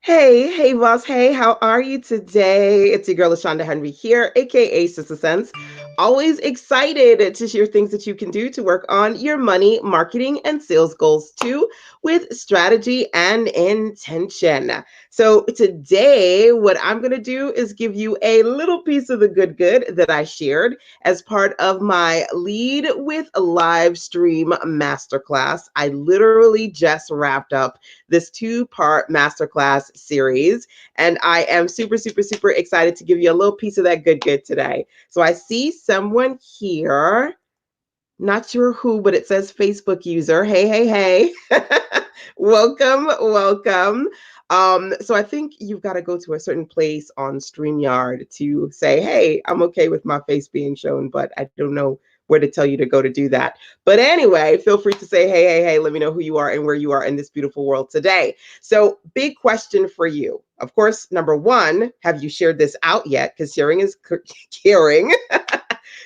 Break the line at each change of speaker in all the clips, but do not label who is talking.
Hey, boss. Hey, how are you today? It's your girl, LaShonda Henry here, aka Sister Sense. Always excited to share things that you can do to work on your money, marketing, and sales goals too, with strategy and intention. So, today, what I'm going to do is give you a little piece of the good that I shared as part of my Lead with a Live Stream Masterclass. I literally just wrapped up this two-part masterclass series. And I am super excited to give you a little piece of that good today. So I see someone here, not sure who, but it says Facebook user. Hey. welcome. So I think you've got to go to a certain place on StreamYard to say, hey, I'm okay with my face being shown, but I don't know where to tell you to go to do that. But anyway, feel free to say, hey, let me know who you are and where you are in this beautiful world today. So, big question for you. Of course, number one, have you shared this out yet? Because sharing is caring.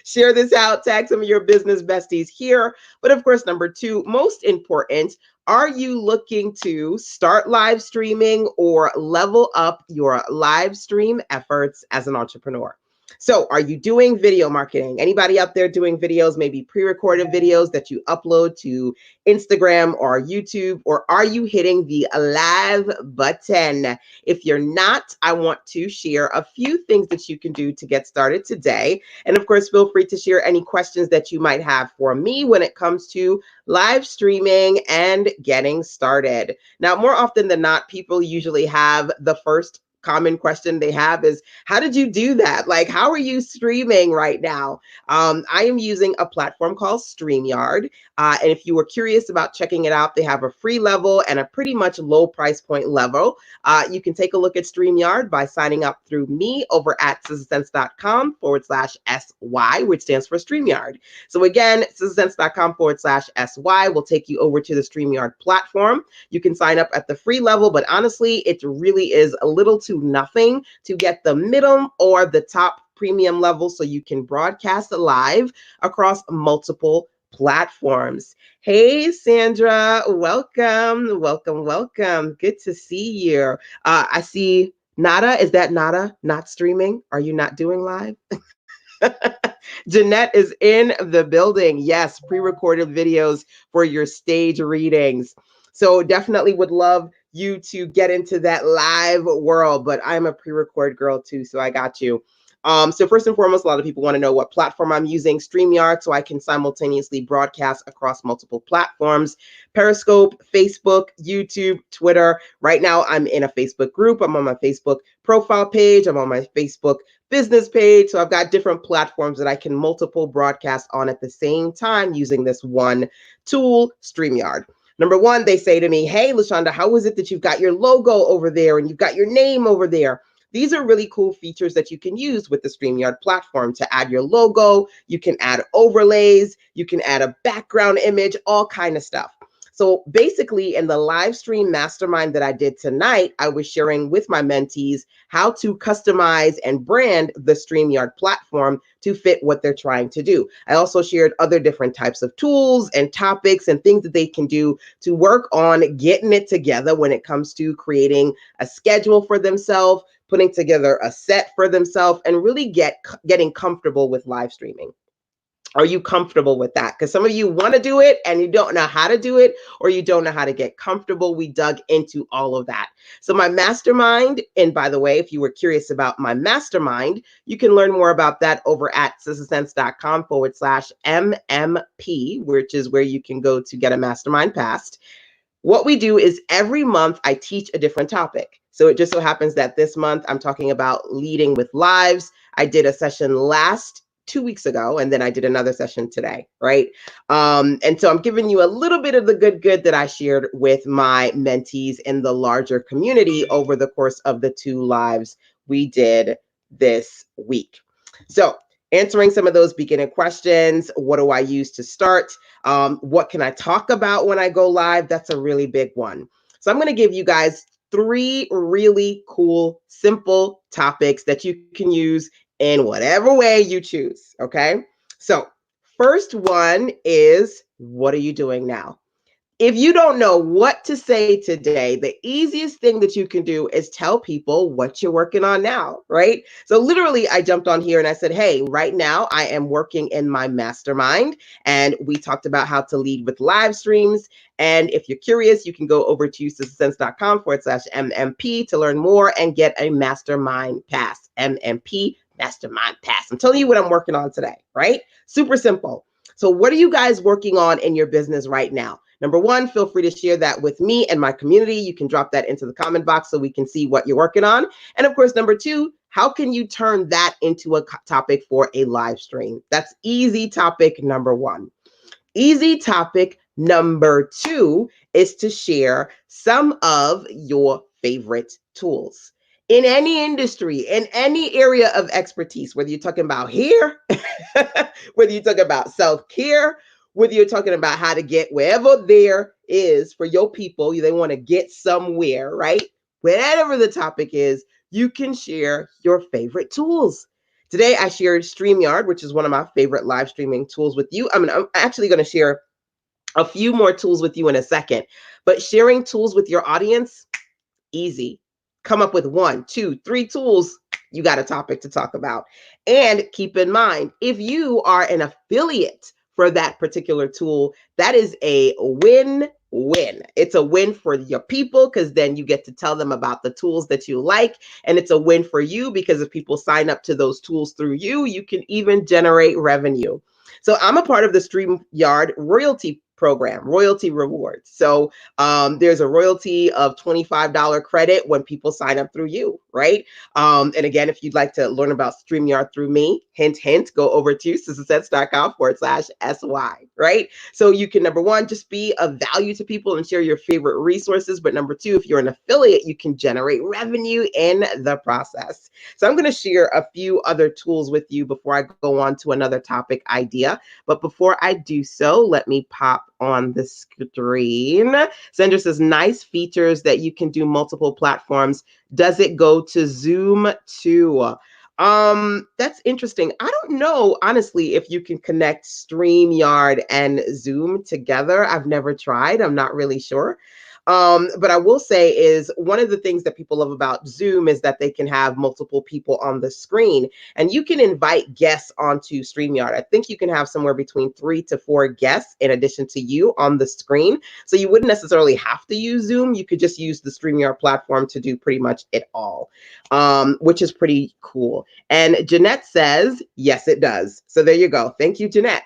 Share this out, tag some of your business besties here. But of course, number two, most important, are you looking to start live streaming or level up your live stream efforts as an entrepreneur? So, are you doing video marketing? Anybody out there doing videos, maybe pre-recorded videos that you upload to Instagram or YouTube, or are you hitting the live button? If you're not, I want to share a few things that you can do to get started today. And of course, feel free to share any questions that you might have for me when it comes to live streaming and getting started. Now, more often than not, people usually have the first common question they have is, how did you do that? Like, how are you streaming right now? I am using a platform called Streamyard. And if you were curious about checking it out, they have a free level and a pretty much low price point level. You can take a look at StreamYard by signing up through me over at scissorsense.com/SY, which stands for StreamYard. So again, scissorsense.com/SY will take you over to the StreamYard platform. You can sign up at the free level, but honestly, it really is a little to nothing to get the middle or the top premium level so you can broadcast live across multiple platforms. Hey, Sandra, welcome. Good to see you. I see Nada. Is that Nada not streaming? Are you not doing live? Jeanette is in the building. Yes, pre recorded videos for your stage readings. So definitely would love you to get into that live world, but I'm a pre record girl too, so I got you. So first and foremost, a lot of people want to know what platform I'm using, StreamYard, so I can simultaneously broadcast across multiple platforms, Periscope, Facebook, YouTube, Twitter. Right now, I'm in a Facebook group. I'm on my Facebook profile page. I'm on my Facebook business page. So I've got different platforms that I can multiple broadcast on at the same time using this one tool, StreamYard. Number one, they say to me, hey, LaShonda, how is it that you've got your logo over there and you've got your name over there? These are really cool features that you can use with the StreamYard platform to add your logo. You can add overlays. You can add a background image, all kind of stuff. So basically, in the live stream mastermind that I did tonight, I was sharing with my mentees how to customize and brand the StreamYard platform to fit what they're trying to do. I also shared other different types of tools and topics and things that they can do to work on getting it together when it comes to creating a schedule for themselves, putting together a set for themselves, and really getting comfortable with live streaming. Are you comfortable with that? Because some of you want to do it and you don't know how to do it, or you don't know how to get comfortable. We dug into all of that. So my mastermind, and by the way, if you were curious about my mastermind, you can learn more about that over at scissorsense.com/MMP, which is where you can go to get a mastermind passed. What we do is every month I teach a different topic. So it just so happens that this month I'm talking about leading with lives. I did a session last 2 weeks ago, and then I did another session today, right? And so I'm giving you a little bit of the good that I shared with my mentees in the larger community over the course of the two lives we did this week. So answering some of those beginning questions. What do I use to start? What can I talk about when I go live? That's a really big one. So I'm going to give you guys 3 really cool, simple topics that you can use in whatever way you choose. Okay. So first one is, what are you doing now? If you don't know what to say today, the easiest thing that you can do is tell people what you're working on now, right? So literally, I jumped on here and I said, hey, right now I am working in my mastermind. And we talked about how to lead with live streams. And if you're curious, you can go over to sistersense.com/MMP to learn more and get a mastermind pass, MMP mastermind pass. I'm telling you what I'm working on today, right? Super simple. So what are you guys working on in your business right now? Number one, feel free to share that with me and my community. You can drop that into the comment box so we can see what you're working on. And of course, number two, how can you turn that into a topic for a live stream? That's easy topic number one. Easy topic number two is to share some of your favorite tools. In any industry, in any area of expertise, whether you're talking about hair, whether you're talking about self-care, whether you're talking about how to get wherever there is for your people, they want to get somewhere, right? Whatever the topic is, you can share your favorite tools. Today, I shared Streamyard, which is one of my favorite live streaming tools with you. I'm actually going to share a few more tools with you in a second, but sharing tools with your audience, easy. Come up with 1, 2, 3 tools. You got a topic to talk about. And keep in mind, if you are an affiliate for that particular tool, that is a win-win. It's a win for your people because then you get to tell them about the tools that you like. And it's a win for you because if people sign up to those tools through you, you can even generate revenue. So I'm a part of the StreamYard royalty program, royalty rewards. So there's a royalty of $25 credit when people sign up through you, right? And again, if you'd like to learn about StreamYard through me, hint, hint, go over to sistersets.com/SY, right? So you can, number one, just be of value to people and share your favorite resources. But number two, if you're an affiliate, you can generate revenue in the process. So I'm going to share a few other tools with you before I go on to another topic idea. But before I do so, let me pop on the screen. Sandra says, nice features that you can do multiple platforms. Does it go to Zoom too? That's interesting. I don't know, honestly, if you can connect StreamYard and Zoom together. I've never tried. I'm not really sure. But I will say is one of the things that people love about Zoom is that they can have multiple people on the screen and you can invite guests onto StreamYard. I think you can have somewhere between 3 to 4 guests in addition to you on the screen. So you wouldn't necessarily have to use Zoom. You could just use the StreamYard platform to do pretty much it all, which is pretty cool. And Jeanette says, yes, it does. So there you go. Thank you, Jeanette.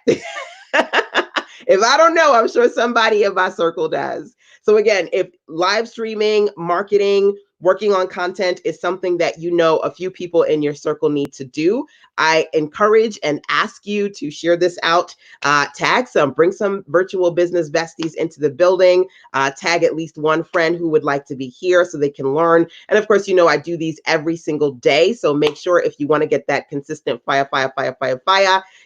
If I don't know, I'm sure somebody in my circle does. So again, if live streaming, marketing, working on content is something that you know a few people in your circle need to do, I encourage and ask you to share this out, bring some virtual business besties into the building, tag at least one friend who would like to be here so they can learn. And of course, I do these every single day. So make sure if you want to get that consistent fire,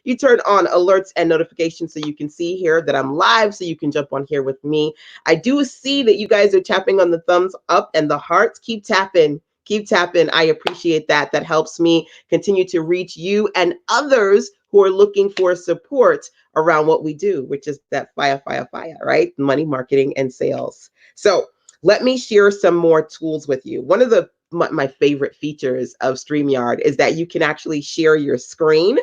you turn on alerts and notifications so you can see here that I'm live, so you can jump on here with me. I do see that you guys are tapping on the thumbs up and the hearts. Keep tapping. Keep tapping. I appreciate that. That helps me continue to reach you and others who are looking for support around what we do, which is that fire, right? Money, marketing, and sales. So let me share some more tools with you. One of my favorite features of StreamYard is that you can actually share your screen.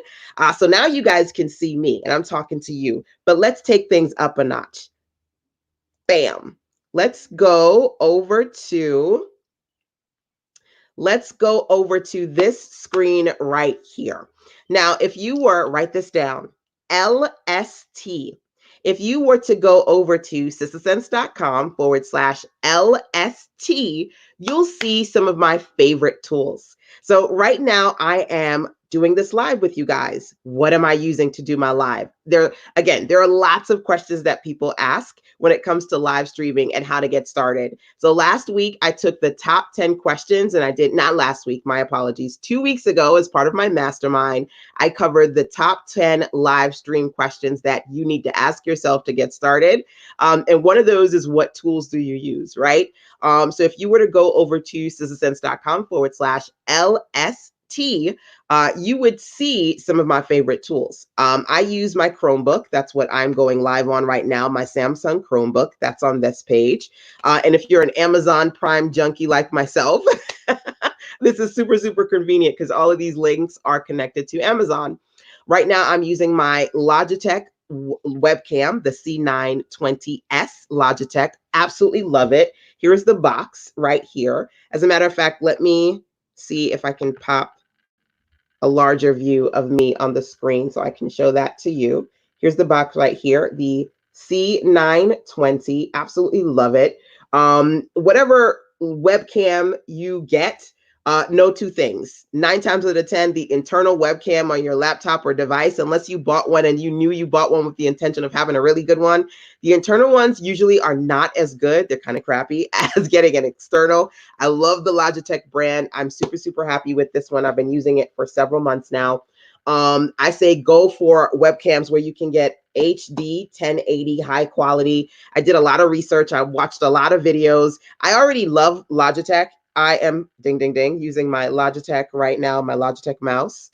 So now you guys can see me and I'm talking to you, but let's take things up a notch. Bam. Let's go over to this screen right here. Now, if you were, write this down, LST. If you were to go over to sistersense.com/LST, you'll see some of my favorite tools. So right now I am doing this live with you guys. What am I using to do my live? There are lots of questions that people ask when it comes to live streaming and how to get started. So last week I took the top 10 questions and not last week, my apologies. 2 weeks ago, as part of my mastermind, I covered the top 10 live stream questions that you need to ask yourself to get started. And one of those is, what tools do you use, right? So if you were to go over to sistersense.com/LST, you would see some of my favorite tools. I use my Chromebook. That's what I'm going live on right now, my Samsung Chromebook. That's on this page. And if you're an Amazon Prime junkie like myself, this is super, super convenient because all of these links are connected to Amazon. Right now, I'm using my Logitech webcam, the C920S Logitech. Absolutely love it. Here's the box right here. As a matter of fact, let me see if I can pop a larger view of me on the screen so I can show that to you. Here's the box right here, the C920. Absolutely love it. Whatever webcam you get, know two things. 9 times out of 10, the internal webcam on your laptop or device, unless you bought one and you knew you bought one with the intention of having a really good one, the internal ones usually are not as good. They're kind of crappy as getting an external. I love the Logitech brand. I'm super, super happy with this one. I've been using it for several months now. I say go for webcams where you can get HD 1080 high quality. I did a lot of research. I watched a lot of videos. I already love Logitech. I am ding, ding, ding using my Logitech right now, my Logitech mouse.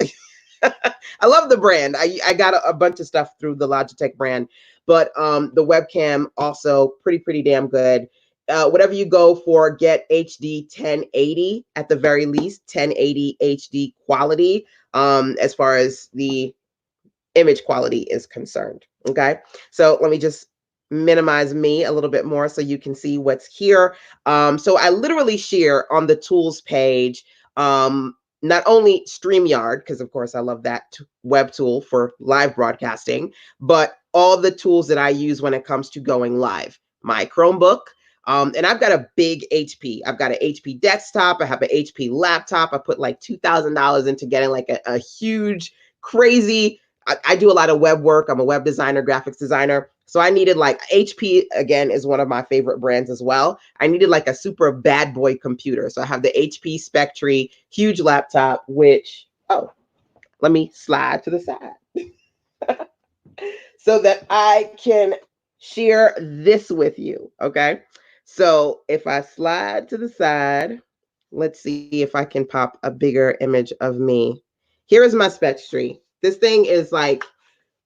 I love the brand. I got a bunch of stuff through the Logitech brand, but the webcam also pretty damn good. Whatever you go for, get HD 1080 at the very least, 1080 HD quality as far as the image quality is concerned. Okay, so let me just minimize me a little bit more so you can see what's here. So I literally share on the tools page not only StreamYard, because of course I love that web tool for live broadcasting, but all the tools that I use when it comes to going live. My Chromebook, and I've got a big HP. I've got an HP desktop. I have an HP laptop. I put like $2,000 into getting like a huge, crazy. I do a lot of web work. I'm a web designer, graphics designer. So I needed like HP, again, is one of my favorite brands as well. I needed like a super bad boy computer. So I have the HP Spectre huge laptop, which, oh, let me slide to the side so that I can share this with you. Okay. So if I slide to the side, let's see if I can pop a bigger image of me. Here is my Spectre. This thing is like,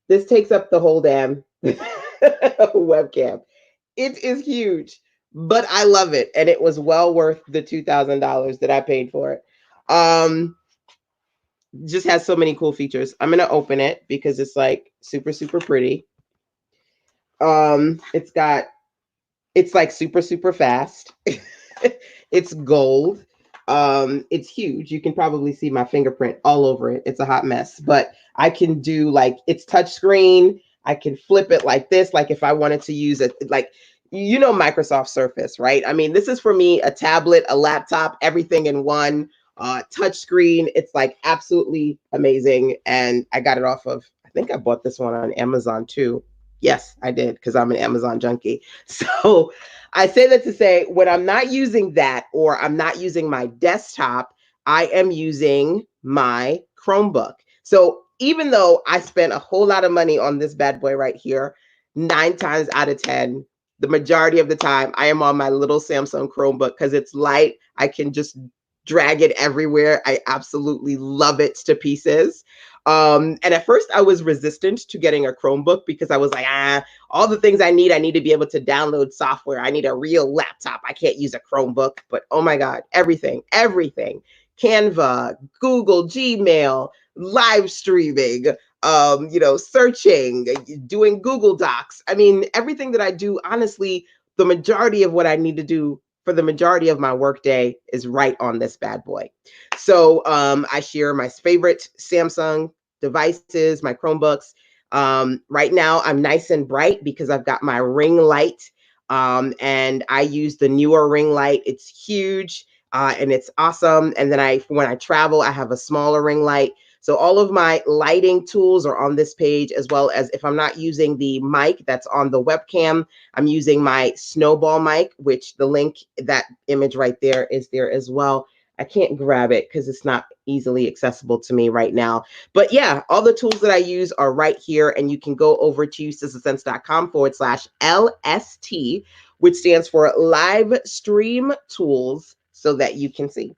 this takes up the whole damn webcam. It is huge, but I love it. And it was well worth the $2,000 that I paid for it. Just has so many cool features. I'm going to open it because it's like super, super pretty. It's like super, super fast. It's gold. It's huge. You can probably see my fingerprint all over it. It's a hot mess, but I can do like, it's touchscreen. I can flip it like this. Like if I wanted to use it, like, you know, Microsoft Surface, right? I mean, this is for me, a tablet, a laptop, everything in one, touchscreen. It's like absolutely amazing. And I got it off of, I think I bought this one on Amazon too. Yes, I did, because I'm an Amazon junkie. So I say that to say, when I'm not using that or I'm not using my desktop, I am using my Chromebook. So even though I spent a whole lot of money on this bad boy right here, 9 times out of 10, the majority of the time, I am on my little Samsung Chromebook because it's light. I can just drag it everywhere. I absolutely love it to pieces. And at first I was resistant to getting a Chromebook because I was like, all the things I need to be able to download software. I need a real laptop. I can't use a Chromebook, but oh my God, everything, Canva, Google, Gmail, live streaming, searching, doing Google Docs. I mean, everything that I do, honestly, the majority of what I need to do for the majority of my workday is right on this bad boy. So I share my favorite Samsung devices, my Chromebooks. Right now, I'm nice and bright because I've got my ring light, and I use the newer ring light. It's huge and it's awesome. And then when I travel, I have a smaller ring light. So all of my lighting tools are on this page, as well as if I'm not using the mic that's on the webcam, I'm using my Snowball mic, which the link, that image right there, is there as well. I can't grab it because it's not easily accessible to me right now. But yeah, all the tools that I use are right here. And you can go over to sistasense.com/LST, which stands for live stream tools, so that you can see.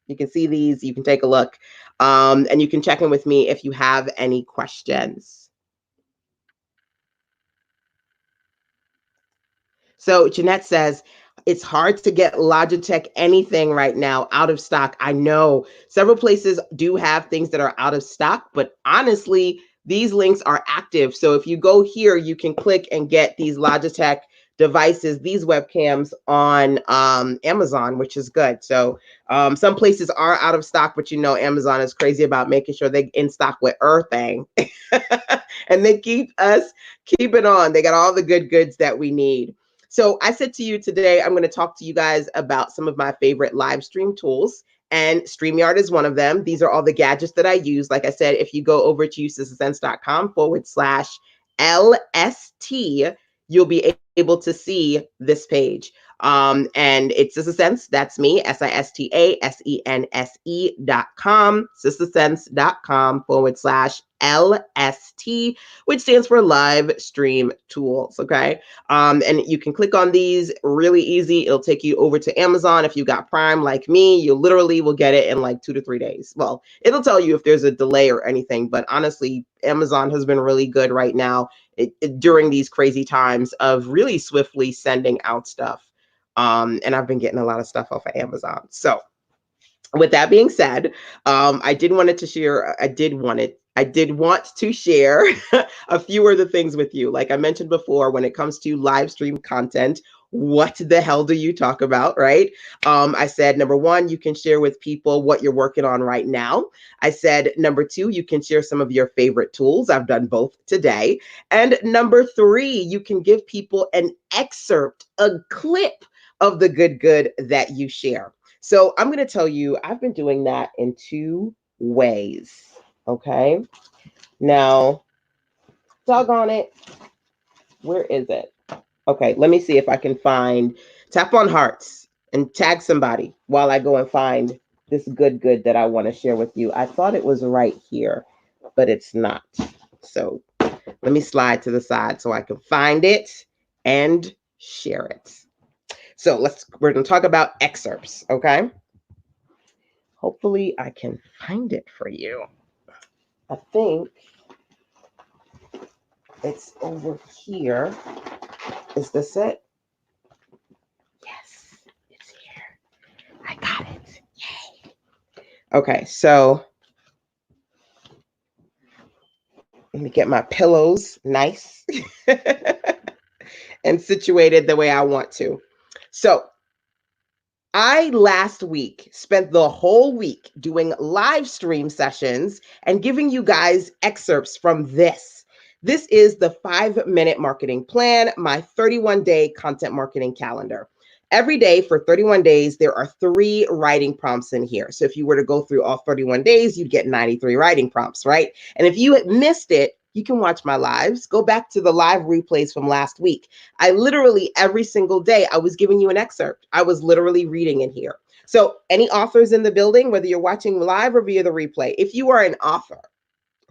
You can see these, you can take a look, and you can check in with me if you have any questions. So Jeanette says, it's hard to get Logitech anything right now out of stock. I know several places do have things that are out of stock, but honestly, these links are active. So if you go here, you can click and get these Logitech devices, these webcams on Amazon, which is good. So some places are out of stock, but you know, Amazon is crazy about making sure they in stock with everything. And they keep it on. They got all the good goods that we need. So I said to you today, I'm going to talk to you guys about some of my favorite live stream tools, and StreamYard is one of them. These are all the gadgets that I use. Like I said, if you go over to usesense.com/LST, you'll be able to see this page. And it's SistaSense, that's me, SistaSense.com, SistaSense.com/LST, which stands for live stream tools. Okay. And you can click on these really easy. It'll take you over to Amazon. If you got Prime like me, you literally will get it in like 2 to 3 days. Well, it'll tell you if there's a delay or anything, but honestly, Amazon has been really good right now during these crazy times of really swiftly sending out stuff. And I've been getting a lot of stuff off of Amazon. So with that being said, I did want to share a few of the things with you. Like I mentioned before, when it comes to live stream content, what the hell do you talk about, right? I said, number one, you can share with people what you're working on right now. I said, number two, you can share some of your favorite tools. I've done both today. And number three, you can give people an excerpt, a clip of the good that you share. So I'm going to tell you, I've been doing that in 2 ways. Okay. Now, doggone it. Where is it? Okay. Let me see if I can tap on hearts and tag somebody while I go and find this good that I want to share with you. I thought it was right here, but it's not. So let me slide to the side so I can find it and share it. So we're going to talk about excerpts, okay? Hopefully I can find it for you. I think it's over here. Is this it? Yes, it's here. I got it. Yay. Okay, so let me get my pillows nice and situated the way I want to. So I last week spent the whole week doing live stream sessions and giving you guys excerpts from this. This is the 5-minute marketing plan, my 31-day content marketing calendar. Every day for 31 days, there are 3 writing prompts in here. So if you were to go through all 31 days, you'd get 93 writing prompts, right? And if you missed it, you can watch my lives. Go back to the live replays from last week. I literally, every single day, I was giving you an excerpt. I was literally reading in here. So any authors in the building, whether you're watching live or via the replay, if you are an author,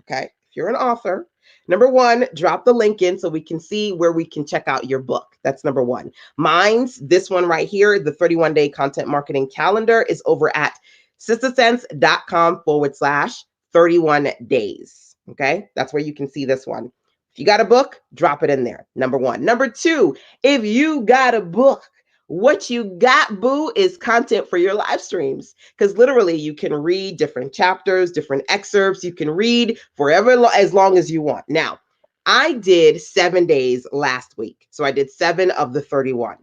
okay, if you're an author, number one, drop the link in so we can see where we can check out your book. That's number one. Mine's this one right here, the 31-day content marketing calendar, is over at sistasense.com/31 days. Okay, that's where you can see this one. If you got a book, drop it in there. Number one. Number two, if you got a book, what you got, boo, is content for your live streams. Because literally you can read different chapters, different excerpts. You can read forever, as long as you want. Now, I did 7 days last week. So I did 7 of the 31.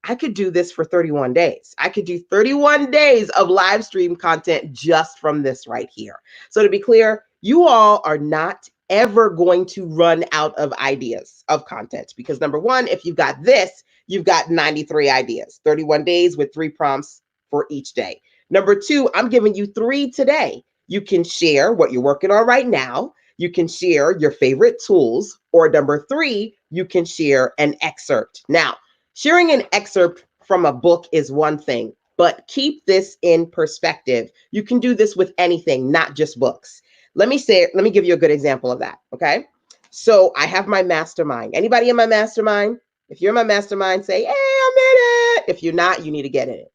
I could do this for 31 days. I could do 31 days of live stream content just from this right here. So to be clear, you all are not ever going to run out of ideas of content, because number one, if you've got this, you've got 93 ideas, 31 days with 3 prompts for each day. Number two, I'm giving you 3 today. You can share what you're working on right now. You can share your favorite tools, or number 3, you can share an excerpt. Now, sharing an excerpt from a book is one thing, but keep this in perspective. You can do this with anything, not just books. Let me give you a good example of that, okay? So I have my mastermind. Anybody in my mastermind? If you're in my mastermind, say, hey, I'm in it. If you're not, you need to get in it.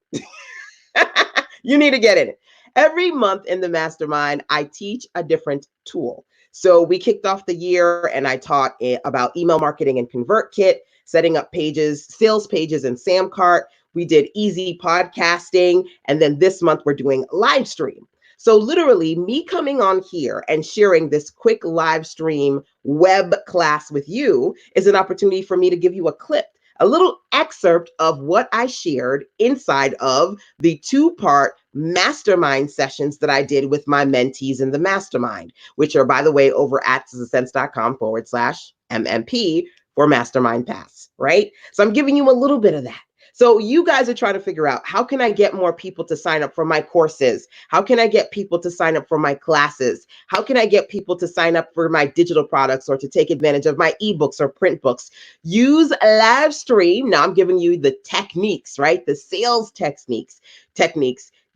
You need to get in it. Every month in the mastermind, I teach a different tool. So we kicked off the year and I taught about email marketing and ConvertKit, setting up pages, sales pages in Samcart. We did easy podcasting. And then this month we're doing live stream. So literally me coming on here and sharing this quick live stream web class with you is an opportunity for me to give you a clip, a little excerpt of what I shared inside of the two-part mastermind sessions that I did with my mentees in the mastermind, which are, by the way, over at scissorsense.com/MMP for Mastermind Pass, right? So I'm giving you a little bit of that. So you guys are trying to figure out, how can I get more people to sign up for my courses? How can I get people to sign up for my classes? How can I get people to sign up for my digital products or to take advantage of my ebooks or print books? Use a live stream. Now I'm giving you the techniques, right? The sales techniques.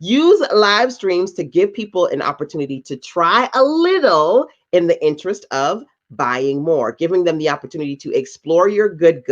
Use live streams to give people an opportunity to try a little in the interest of buying more, giving them the opportunity to explore your good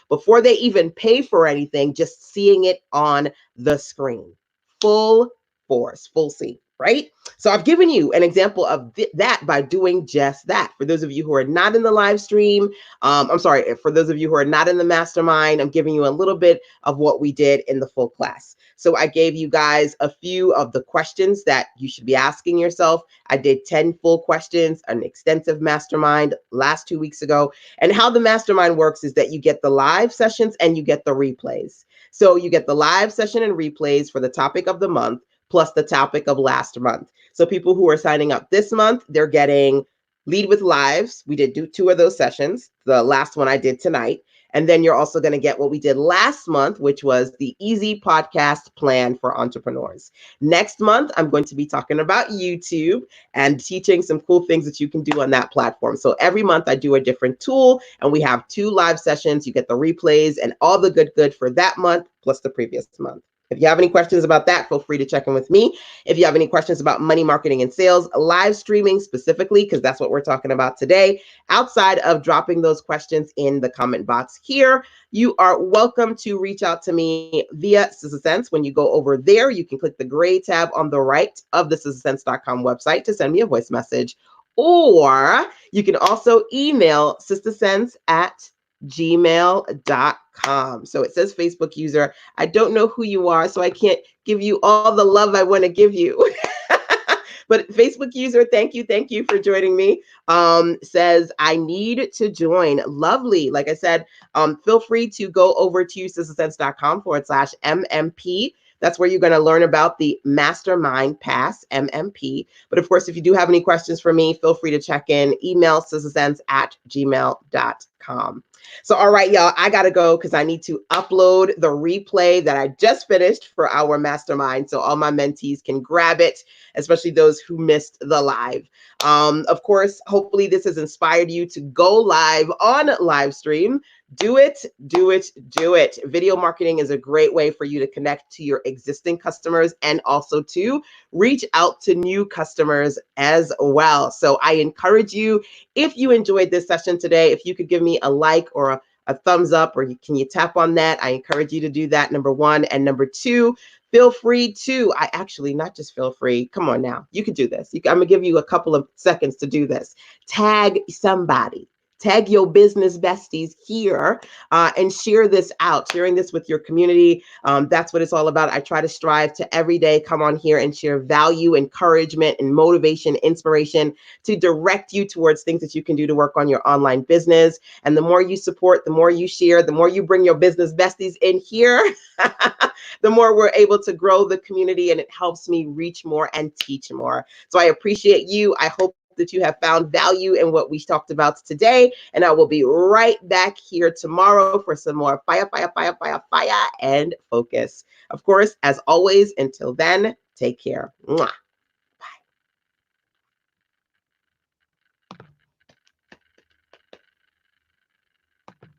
before they even pay for anything, just seeing it on the screen. Full force, full C, right? So I've given you an example of that by doing just that. For those of you who are not in the live stream, for those of you who are not in the mastermind, I'm giving you a little bit of what we did in the full class. So I gave you guys a few of the questions that you should be asking yourself. I did 10 full questions, an extensive mastermind last 2 weeks ago. And how the mastermind works is that you get the live sessions and you get the replays. So you get the live session and replays for the topic of the month, plus the topic of last month. So people who are signing up this month, they're getting Lead with Lives. We did do 2 of those sessions. The last one I did tonight. And then you're also going to get what we did last month, which was the Easy Podcast Plan for Entrepreneurs. Next month, I'm going to be talking about YouTube and teaching some cool things that you can do on that platform. So every month I do a different tool, and we have 2 live sessions. You get the replays and all the good for that month, plus the previous month. If you have any questions about that, feel free to check in with me. If you have any questions about money, marketing, and sales, live streaming specifically, because that's what we're talking about today, outside of dropping those questions in the comment box here, you are welcome to reach out to me via ScissorSense. When you go over there, you can click the gray tab on the right of the scissorsense.com website to send me a voice message. Or you can also email sistersense@gmail.com. So it says Facebook user. I don't know who you are, so I can't give you all the love I want to give you. But Facebook user, thank you for joining me. Says, I need to join. Lovely. Like I said, feel free to go over to sistersense.com/MMP. That's where you're going to learn about the Mastermind Pass, MMP. But of course, if you do have any questions for me, feel free to check in. Email sistersense@gmail.com. So, all right, y'all, I got to go because I need to upload the replay that I just finished for our mastermind so all my mentees can grab it, especially those who missed the live. Of course, hopefully this has inspired you to go live on live stream. Do it. Video marketing is a great way for you to connect to your existing customers and also to reach out to new customers as well. So I encourage you, if you enjoyed this session today, if you could give me a like or a thumbs up, or can you tap on that? I encourage you to do that, number 1. And number 2, feel free to, not just feel free, come on now, you can do this. I'm gonna give you a couple of seconds to do this. Tag somebody. Tag your business besties here and share this out, sharing this with your community. That's what it's all about. I try to strive to every day come on here and share value, encouragement, and motivation, inspiration to direct you towards things that you can do to work on your online business. And the more you support, the more you share, the more you bring your business besties in here, the more we're able to grow the community, and it helps me reach more and teach more. So I appreciate you. I hope that you have found value in what we talked about today. And I will be right back here tomorrow for some more fire, and focus. Of course, as always, until then, take care. Mwah.